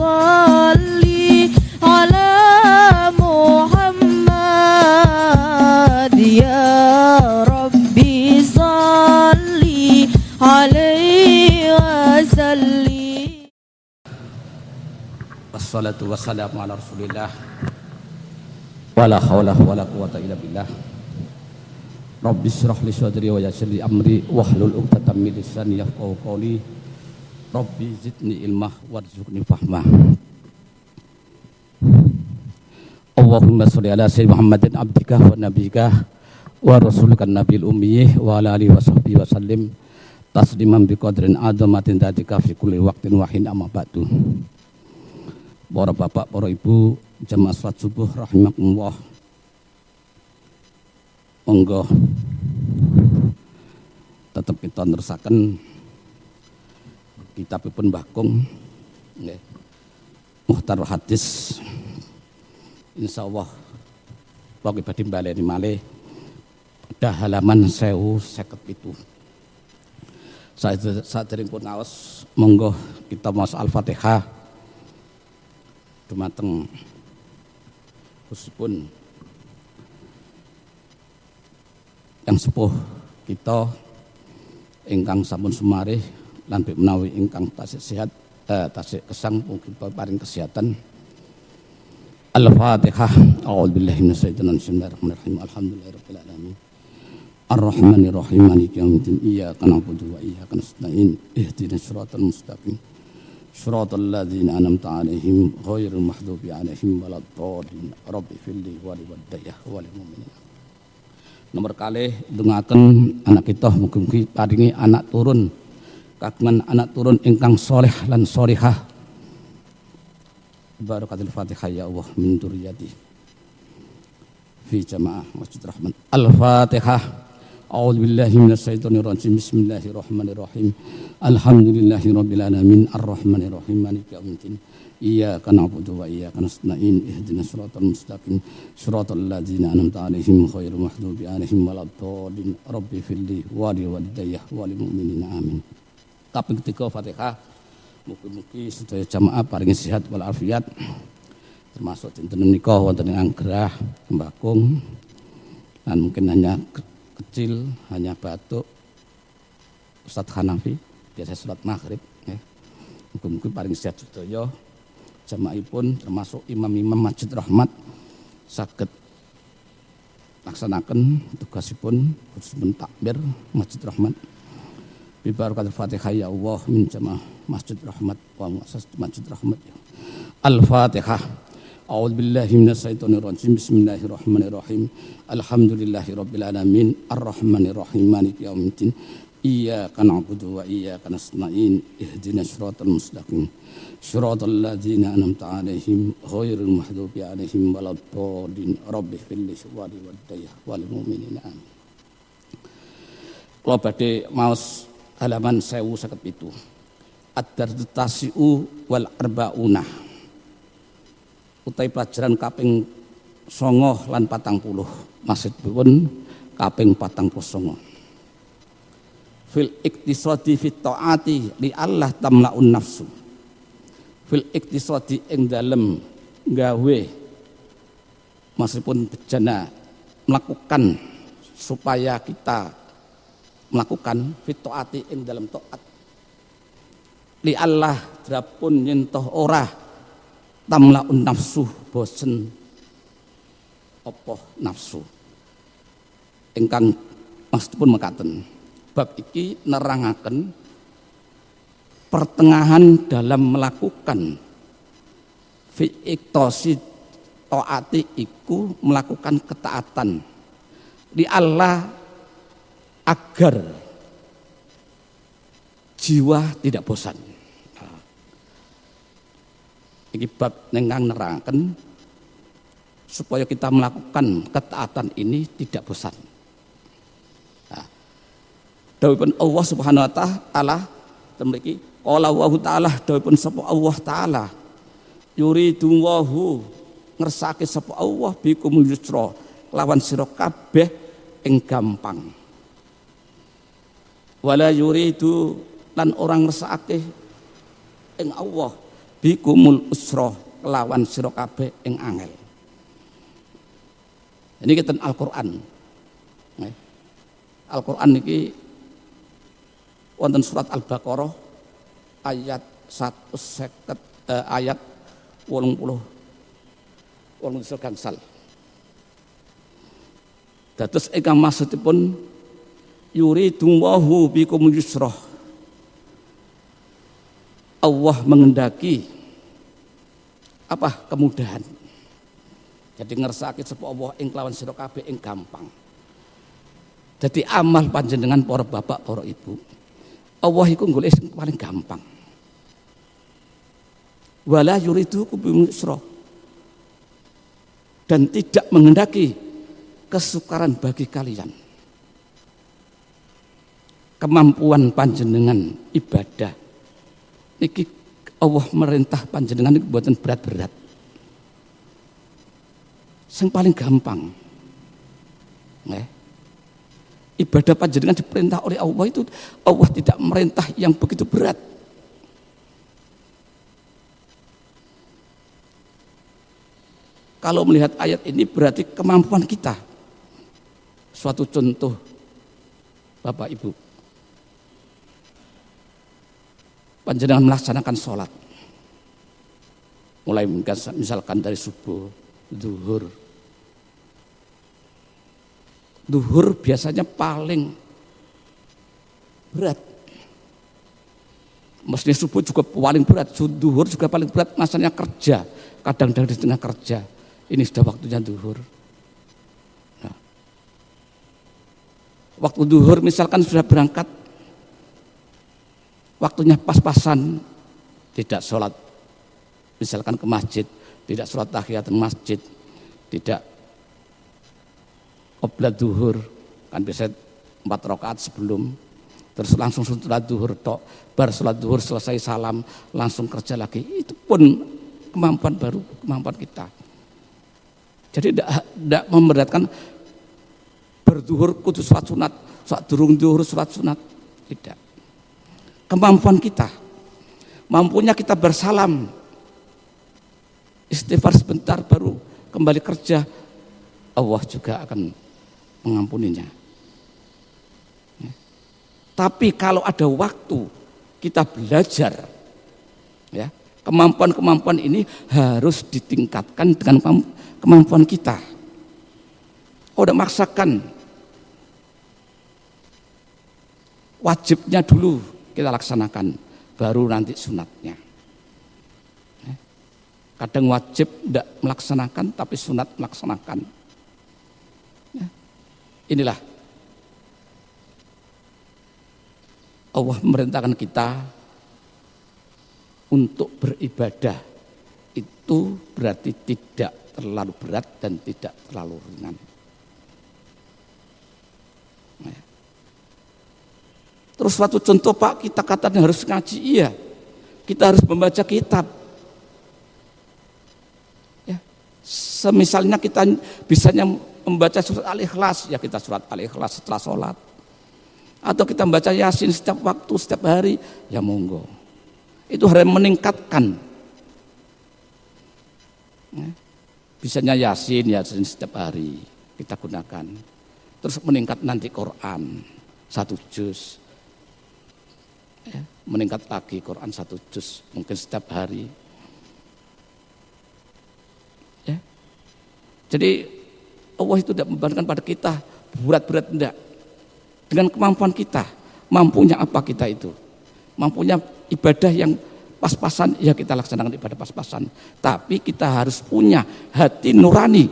salli ala Muhammad ya Rabbi salli alaihi wasallim. Wassalatu wassalamu ala Rasulillah wala haula wala quwata illa billah. Rabbi shrah li sadri wa yassir li amri wahlul 'uqdatam min lisani yafqahu qawli. Rabbi zidni ilmah warzuqni fahmah. Allahumma sholli ala sayyidina Muhammadin abdika wa nabiyika wa rasulika nabiyil ummi wa ala alihi wa sahbihi wa sallim tasliman bi qadrin azamatin datika fi kulli waqtin wa hin amma ba'du. Para bapak, para ibu, jamaah salat subuh rahimakumullah. Monggo tetap kita nerusaken kitabipun Mbah Kung nggih. Muhtar hadis. Insyaallah pokoke badhe baleni malih pada halaman 1057. Saderengipun ngaos monggo kita maos Al-Fatihah dumateng khususipun yang sepuh kita ingkang sampun sumarih lan menawi ingkang tasih sehat tasih kesang mugi paring kesehatan. Al-Fatihah. A'udzubillahi minasyaitonir rajim. Bismillahirrahmanirrahim. Alhamdulillahirabbil alamin. Ar-Rahmanirrahim. Maliki yaumiddin. Iyyaka na'budu wa iyyaka nasta'in. Ihdinas siratal mustaqim. Shiratal ladzina an'amta 'alaihim ghairil maghdubi 'alaihim waladdallin. Rabbi firli wa liwalidayya wa lil mu'minin. Nomor kalih ndongaken anak kita mugi-mugi paringi anak turun kagungan anak turun ingkang saleh lan salihah. Barakatul Fatihah ya Allah min dzurriyyati fi jamaah Masjid Rahman. Al-Fatihah. A'udzubillahi minasyaitonir rajim. Bismillahirrahmanirrahim. Alhamdulillahirabbil alamin arrahmanirrahim maliki yaumiddin. Iyyaka na'budu wa iyyaka nasta'in. Ihdinas siratal mustaqim. Siratal ladzina an'amta 'alaihim ghairil maghdubi 'alaihim waladdallin. Rabbi firli wa liwalidayya wa lil mu'minina amin. Kaping 3 Fatihah. Mugi-mugi sedaya jamaah paringi sehat wal afiat. Termasuk dinten menika wonten ing anggrah Mbah Kung. Dan mungkin hanya kecil, hanya batuk Ustaz Hanafi biasa salat maghrib ya. Mugi-mugi paring sehat sedaya jamaahipun termasuk imam-imam Masjid Rahmat saged laksanaken tugasipun khususipun takbir Masjid Rahmat. Bi barakatul Fatihah ya Allah min jamaah Masjid Rahmat wa muassasat Masjid Rahmat. Al-Fatihah. A'udzubillahi minasyaitonir rajim. Bismillahirrahmanirrahim. Alhamdulillahirabbil alamin arrahmanirrahim maliki yaumiddin. Iyyaka na'budu wa iyyaka nasta'in. Ihdinas siratal mustaqim. Siratal ladzina an'amta 'alaihim ghairil maghdubi 'alaihim waladdallin. Rabbi firli wa liwalidayya wa lil mu'minina amin. Kula badhe maos halaman 1057. Ad-Dartasi'u wal arba'una. Utai pelajaran kaping 9 lan 40 maksudipun kaping 49. Fil iktisadi fit taati li Allah tamlaun nafsu. Fil iktisadi ing dalem gawe maksudipun bejana melakukan supaya kita melakukan fit taati ing dalem taat li Allah drapun nyentoh ora tamlaun nafsu bosen apa nafsu ingkang maksudipun mekaten bab iki nerangaken pertengahan dalam melakukan fi iktasi taati iku melakukan ketaatan di Allah agar jiwa tidak bosan. Iki bab ingkang nerangaken supaya kita melakukan ketaatan ini tidak bosan. Dawuhipun Allah Subhanahu wa taala temriki qala wa ta'ala dawuhipun sapa Allah taala yuridu wahu ngersake sapa Allah bikumul yusra lawan sira kabeh ing gampang. Wala yuridu lan orang ngersake ing Allah bikumul usra kelawan sira kabeh ing angel. Ini kita Al-Qur'an. Al-Qur'an niki wonten surat Al-Baqarah ayat 150 ayat 80 gangsal. Dados ingkang maksudipun yuridullahu bikum yusra. Allah mengendaki apa kemudahan. Jadi ngersake sapa Allah ing kelawan sira kabeh ing gampang. Jadi amal panjenengan para bapak, para ibu. Allah iku golek sing paling gampang. Wala yuridu bikum yusra. Dan tidak mengendaki kesukaran bagi kalian. Kemampuan panjenengan ibadah niki Allah merintah panjenengan niki mboten berat-berat. Sing paling gampang. Ibadah panjenengan diperintah oleh Allah itu Allah tidak merintah yang begitu berat. Kalau melihat ayat ini berarti kemampuan kita. Suatu contoh Bapak Ibu. Panjenengan melaksanakan sholat. Mulai misalkan dari subuh, zuhur. Zuhur biasanya paling berat. Mestinya subuh juga paling berat, zuhur juga paling berat, masanya kerja. Kadang-kadang di tengah kerja. Ini sudah waktunya zuhur. Nah, waktu zuhur misalkan sudah berangkat, waktunya pas-pasan, tidak sholat, misalkan ke masjid, tidak sholat tahiyat masjid, tidak qobla zuhur, kan biasanya 4 rakaat sebelum, terus langsung sholat zuhur tok, bar sholat zuhur selesai salam, langsung kerja lagi. Itu pun kemampuan baru, kemampuan kita. Jadi tidak memberatkan berzuhur kudu sholat sunat, saat durung zuhur sholat sunat, tidak. Kemampuan kita, mampunya kita bersalam, istighfar sebentar baru kembali kerja, Allah juga akan mengampuninya. Tapi kalau ada waktu kita belajar, ya, kemampuan-kemampuan ini harus ditingkatkan dengan kemampuan kita. Udah maksakan, wajibnya dulu kita laksanakan, baru nanti sunatnya. Kadang wajib tidak melaksanakan, tapi sunat melaksanakan. Inilah Allah memerintahkan kita untuk beribadah. Itu berarti tidak terlalu berat dan tidak terlalu ringan. Terus suatu contoh Pak, kita katanya harus ngaji, iya. Kita harus membaca kitab. Ya. Semisalnya kita bisanya membaca surat Al-Ikhlas, ya kita surat Al-Ikhlas setelah sholat. Atau kita membaca Yasin setiap waktu, setiap hari, ya monggo. Itu harus meningkatkan. Ya. Bisanya Yasin setiap hari kita gunakan. Terus meningkat nanti Quran 1 juz. Ya, meningkat lagi Quran 1 juz mungkin setiap hari. Ya. Jadi Allah itu tidak membebankan pada kita berat-berat, tidak. Dengan kemampuan kita, mampunya apa kita itu? Mampunya ibadah yang pas-pasan, ya kita laksanakan ibadah pas-pasan. Tapi kita harus punya hati nurani.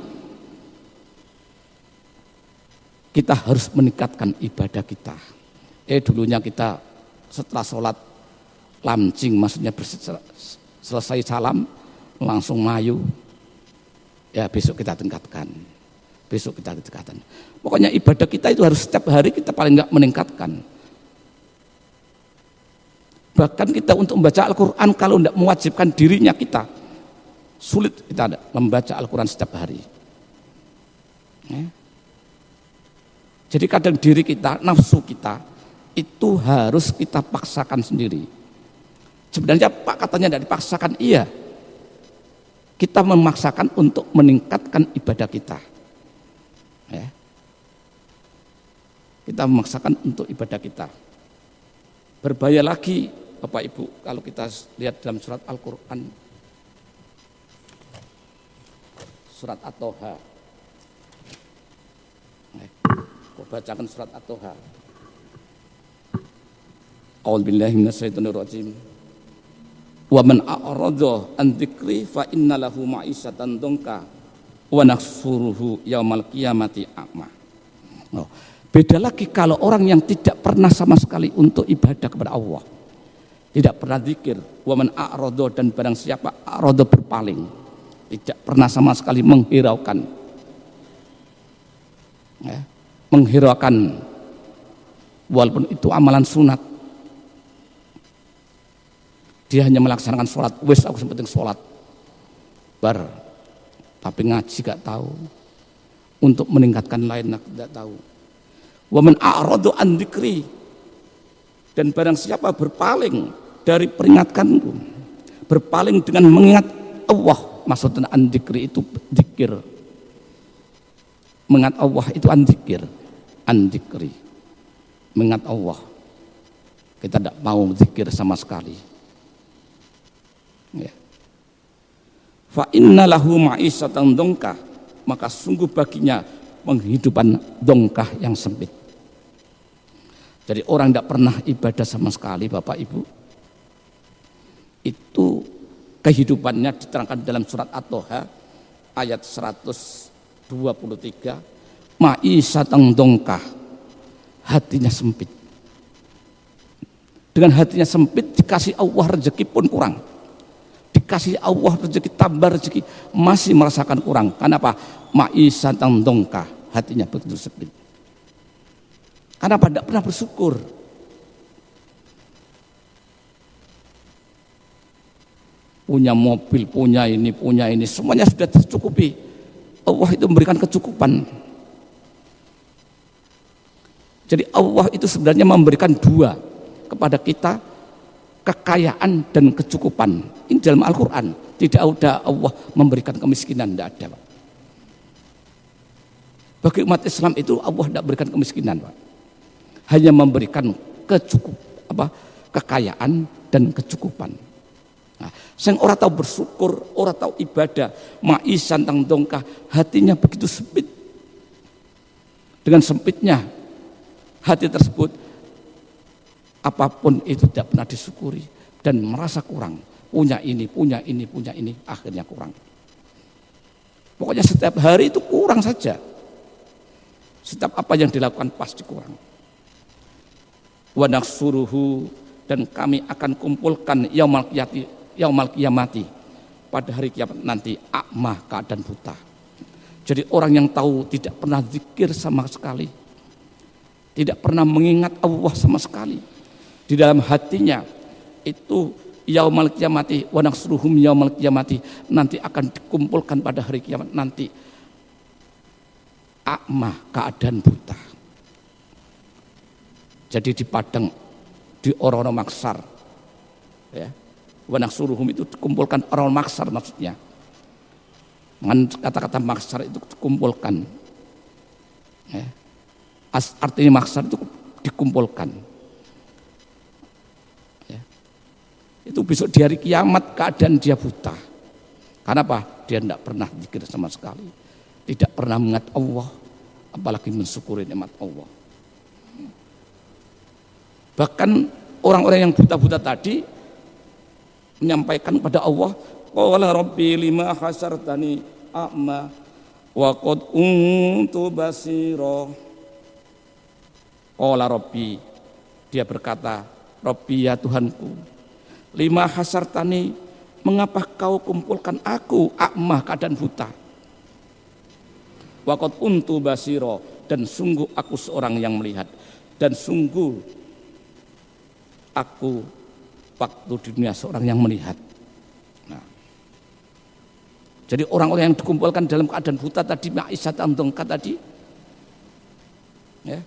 Kita harus meningkatkan ibadah kita. Dulunya kita setelah sholat lamcing, maksudnya selesai salam langsung mayu. Ya besok kita tingkatkan. Besok kita tingkatkan. Pokoknya ibadah kita itu harus setiap hari kita paling enggak meningkatkan. Bahkan kita untuk membaca Al-Quran kalau tidak mewajibkan dirinya kita, sulit kita membaca Al-Quran setiap hari. Ya. Jadi kadang diri kita, nafsu kita, itu harus kita paksakan sendiri. Sebenarnya Pak katanya tidak dipaksakan, iya. Kita memaksakan untuk meningkatkan ibadah kita. Ya. Kita memaksakan untuk ibadah kita. Berbahaya lagi Bapak Ibu kalau kita lihat dalam surat Al-Quran, surat At-Toha. Kau bacakan surat At-Toha. A'udzubillahi minasyaitonirrajim. Wa man a'rada an dzikri fa inna lahu ma'isatan dongka wa nahsuruhu yaumal qiyamati a'ma. Oh. Beda lagi kalau orang yang tidak pernah sama sekali untuk ibadah kepada Allah, tidak pernah zikir, wa man a'rada, dan barang siapa a'rada berpaling, tidak pernah sama sekali menghiraukan, ya, menghiraukan walaupun itu amalan sunat, dia hanya melaksanakan sholat, wes aku penting sholat, tapi ngaji gak tahu, untuk meningkatkan lain tidak tahu. Wa man a'rada an dzikri, dan barang siapa berpaling dari peringatkanku, berpaling dengan mengingat Allah, maksudnya an dzikri itu zikir, mengingat Allah itu an dzikri, mengingat Allah. Kita tidak mau zikir sama sekali. Ya. Fa inna lahu ma'isatan dongkah, maka sungguh baginya penghidupan dongkah yang sempit. Jadi orang tidak pernah ibadah sama sekali Bapak Ibu, itu kehidupannya diterangkan dalam surat At-Toha ayat 123, ma'isatan dongkah, hatinya sempit. Dengan hatinya sempit dikasih Allah rezeki pun kurang, dikasih Allah rezeki tambah rezeki masih merasakan kurang. Kenapa? Ma'isatan dongkah, hatinya begitu sempit. Kenapa? Tidak pernah bersyukur. Punya mobil, punya ini, semuanya sudah tercukupi. Allah itu memberikan kecukupan. Jadi Allah itu sebenarnya memberikan dua kepada kita, kekayaan dan kecukupan. Ini dalam Al-Quran. Tidak ada Allah memberikan kemiskinan, tidak ada, Pak. Bagi umat Islam itu Allah tidak berikan kemiskinan, Pak. Hanya memberikan kekayaan dan kecukupan. Nah, sing ora tahu bersyukur, ora tahu ibadah, ma'isan tang dongkah, hatinya begitu sempit. Dengan sempitnya hati tersebut, apapun itu tidak pernah disyukuri dan merasa kurang. Punya ini, akhirnya kurang. Pokoknya setiap hari itu kurang saja. Setiap apa yang dilakukan pasti kurang. Wa nahsuruhu, dan kami akan kumpulkan yaumal qiyamati, pada hari kiamat nanti, a'ma, keadaan buta. Jadi orang yang tahu tidak pernah zikir sama sekali, tidak pernah mengingat Allah sama sekali, di dalam hatinya itu yaumal qiyamati wa nahsuruhum yaumal qiyamati, nanti akan dikumpulkan pada hari kiamat nanti, a'ma, keadaan buta. Jadi di padang, di orang-orang maksar, ya, wa nahsuruhum itu dikumpulkan orang maksar maksudnya. Dengan kata-kata maksar itu dikumpulkan, ya. Artinya maksar itu dikumpulkan, ya. Itu besok di hari kiamat keadaan dia buta. Karena apa? Dia tidak pernah zikir sama sekali, tidak pernah mengingat Allah, apalagi mensyukuri nikmat Allah. Bahkan orang-orang yang buta-buta tadi menyampaikan kepada Allah, qala rabbi lima hasartani a'ma wa qad kuntu basira. Qala rabbi, dia berkata, Rabbi, ya Tuhanku, lima hasartani, mengapa kau kumpulkan aku a'ma, keadaan buta, wa qad kuntu basira, dan sungguh aku seorang yang melihat, dan sungguh aku waktu di dunia seorang yang melihat. Nah, jadi orang-orang yang dikumpulkan dalam keadaan buta tadi, ma'isatan dongka tadi, ya,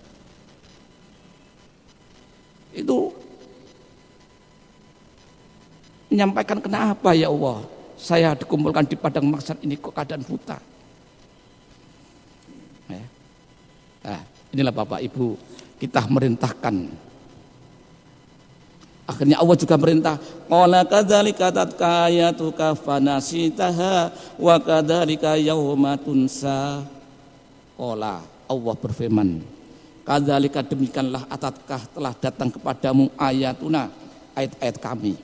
itu menyampaikan, kenapa ya Allah saya dikumpulkan di padang mahsyar ini kok keadaan buta. Ya. Nah, inilah Bapak Ibu, kita merintahkan. Akhirnya Allah juga merintah, qala kadzalika tatka ayatuka fanasitaha wa kadzalika yauma tunsa. Qala, Allah berfirman, kadzalika demikianlah atatkah telah datang kepadamu ayatuna, ayat-ayat kami.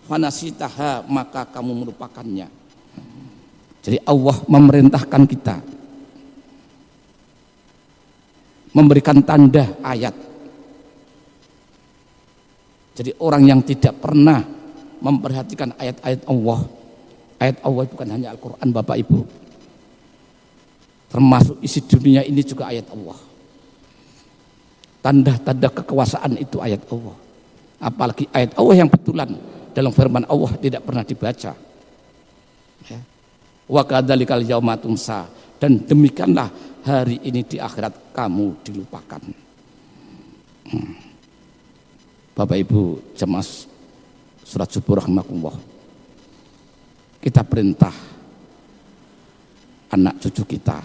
Fanasitaha, maka kamu melupakannya. Jadi Allah memerintahkan kita memberikan tanda ayat. Jadi orang yang tidak pernah memperhatikan ayat-ayat Allah, ayat Allah bukan hanya Al-Quran Bapak Ibu, termasuk isi dunia ini juga ayat Allah. Tanda-tanda kekuasaan itu ayat Allah. Apalagi ayat Allah yang betulan dalam firman Allah tidak pernah dibaca. Ya. Wa kadzalikal yauma tunsa, dan demikianlah hari ini di akhirat kamu dilupakan. Bapak Ibu jemaah surat subuh rahimakumullah, kita perintah anak cucu kita,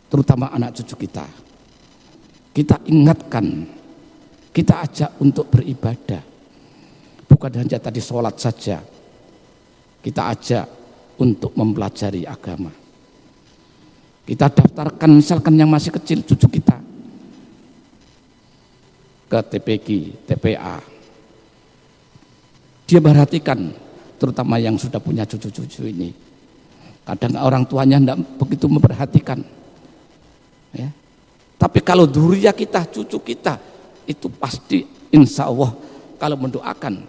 terutama anak cucu kita ingatkan, kita ajak untuk beribadah, bukan hanya tadi sholat saja, kita ajak untuk mempelajari agama. Kita daftarkan misalkan yang masih kecil cucu kita ke TPG, TPA. Dia perhatikan, terutama yang sudah punya cucu-cucu ini. Kadang orang tuanya tidak begitu memperhatikan. Ya. Tapi kalau dzurriyyah kita, cucu kita, itu pasti insya Allah kalau mendoakan,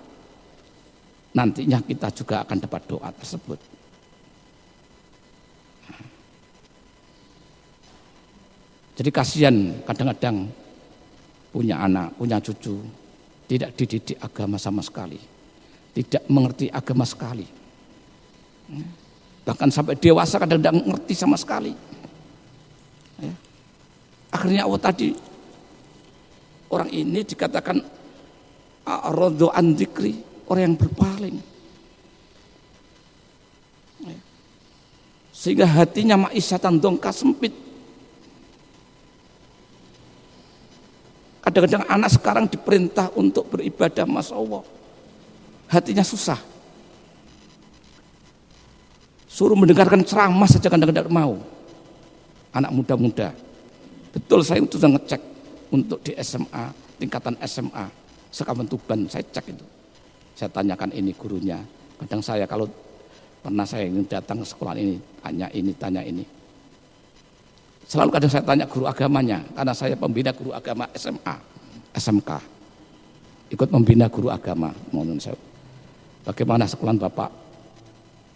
nantinya kita juga akan dapat doa tersebut. Jadi kasihan kadang-kadang punya anak, punya cucu, tidak dididik agama sama sekali, tidak mengerti agama sekali, bahkan sampai dewasa kadang tidak mengerti sama sekali. Ya. Akhirnya Allah tadi, orang ini dikatakan a'radu an dzikri, orang yang berpaling, ya. Sehingga hatinya ma'isyatan dongka, sempit. Kadang-kadang anak sekarang diperintah untuk beribadah, Masya Allah, hatinya susah. Suruh mendengarkan ceramah saja kadang-kadang mau. Anak muda-muda. Betul, saya itu sudah ngecek untuk di SMA, tingkatan SMA, Sekawan Tuban, saya cek itu. Saya tanyakan ini gurunya. Kadang saya kalau pernah saya ingin datang ke sekolah ini, tanya ini. Selalu kadang saya tanya guru agamanya, karena saya pembina guru agama SMA, SMK, ikut membina guru agama. Mohon saya, bagaimana sekolah Bapak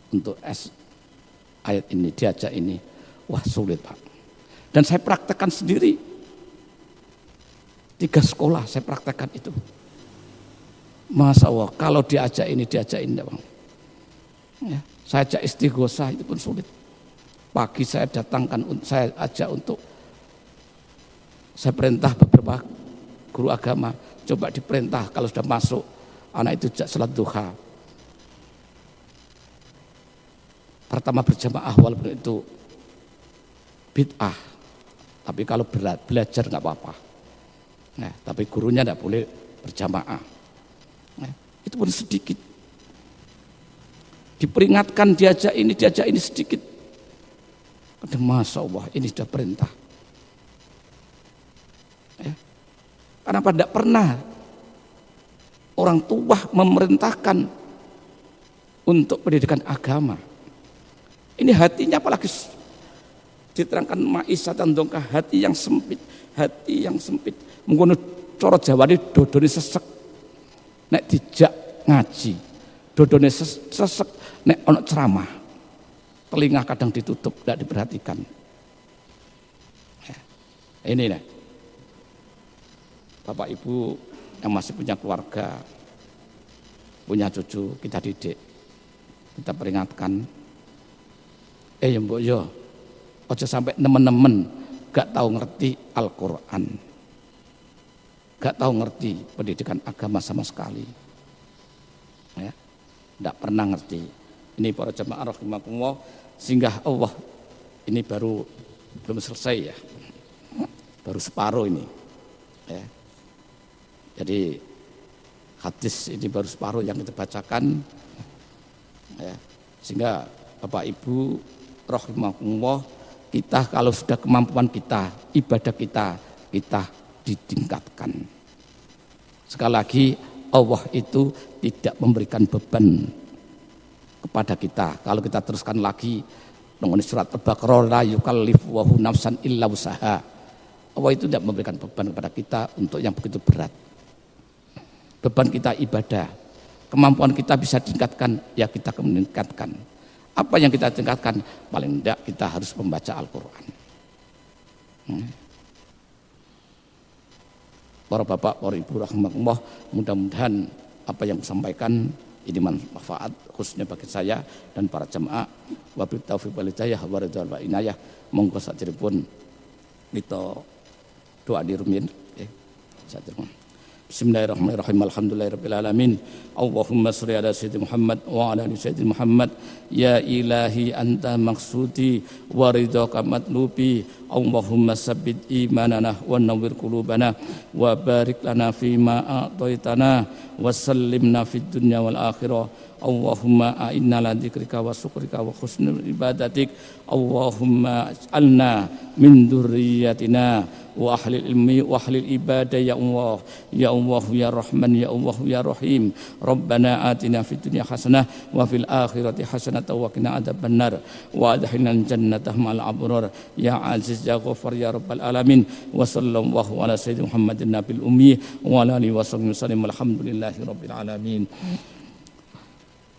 untuk ayat ini, diajak ini? Wah sulit Pak. Dan saya praktekkan sendiri, 3 sekolah saya praktekkan itu. Masya Allah, kalau diajak ini Bang. Ya, saya ajak istighosah itu pun sulit. Pagi saya datangkan, saya ajak untuk, saya perintah beberapa guru agama, coba diperintah kalau sudah masuk anak itu salat duha. Pertama berjamaah walaupun itu bid'ah, tapi kalau belajar nggak apa-apa. Nah, tapi gurunya nggak boleh berjamaah. Nah, itu pun sedikit. Diperingatkan, diajak ini sedikit. Kadang Masya Allah, ini sudah perintah. Ya. Kenapa tidak pernah orang tua memerintahkan untuk pendidikan agama? Ini hatinya, apalagi diterangkan ma'isyatan dongka, hati yang sempit, menggunakan coro Jawa ini dodone sesek, nek dijak ngaji, dodone sesek, nek ono ceramah. Telinga kadang ditutup, tidak diperhatikan. Ini nih, Bapak Ibu yang masih punya keluarga, punya cucu, kita didik, kita peringatkan. Ya mbok yo, ojo sampai nemen-nemen gak tahu ngerti Al-Quran. gak tahu ngerti pendidikan agama sama sekali. Ya, tidak pernah ngerti. Ini para jamaah rahimakumullah, sehingga Allah ini baru belum selesai ya, baru separuh ini. Ya. Jadi hadis ini baru separuh yang kita bacakan. Ya. Sehingga Bapak Ibu rahimakumullah, kita kalau sudah kemampuan kita, ibadah kita ditingkatkan. Sekali lagi, Allah itu tidak memberikan beban kepada kita. Kalau kita teruskan lagi dengan surat Al-Baqarah, la yukallifu nafsan illa usaha. Allah itu tidak memberikan beban kepada kita untuk yang begitu berat. Beban kita ibadah. Kemampuan kita bisa ditingkatkan, ya kita meningkatkan. Apa yang kita tingkatkan? Paling tidak kita harus membaca Al-Quran. Para bapak, para ibu rahimakumullah, mudah-mudahan apa yang disampaikan ini manfaat khususnya bagi saya dan para jemaah. Wabillahi taufiq wal hidayah wa ridwan wa inayah. Monggo saderepun kita doa di rumiyin saderepun. Bismillahirrahmanirrahim. Alhamdulillahirabbil alamin. Allahumma shalli ala sayyidina Muhammad wa ala ali sayyidina Muhammad. Ya ilahi anta maqsudi wa ridhaka matlubi. Allahumma sabbit imanana wa nawwir qulubana wa barik lana fima a'taitana wa sallimna fid dunya wal akhirah. Allahumma a'inna ala dzikrika wa syukrika wa husni ibadatik. Allahumma ij'alna min dzurriyyatina wa ahli ilmi wa ahli ibadah ya Allah ya Allah ya Rahman ya Allah ya Rahim. Rabbana atina fid dunya hasanah wa fil akhirati hasanah wa qina adzabannar wa adkhilna jannata ma'al abrar ya aziz ya ghafar ya rabbal alamin. Wa sallallahu ala sayyidina Muhammadin nabil ummi wa ala alihi wa sahbihi wasallam. Alhamdulillahi rabbil alamin.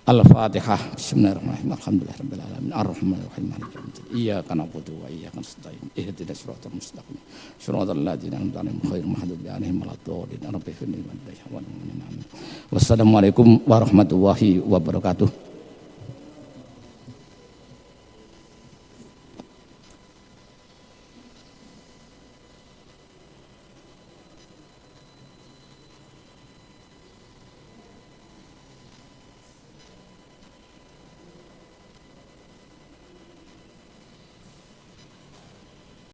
Al-Fatihah. Bismillahirrahmanirrahim. Alhamdulillahirabbil alamin. Arrahmanirrahim. Maliki yaumiddin. Iyyaka na'budu wa iyyaka nasta'in. Ihdinas siratal mustaqim. Shiratal ladzina an'amta 'alaihim ghairil maghdubi 'alaihim waladdallin. Rabbighfir li wa li walidayya wa lil mu'minina. Wassalamualaikum warahmatullahi wabarakatuh.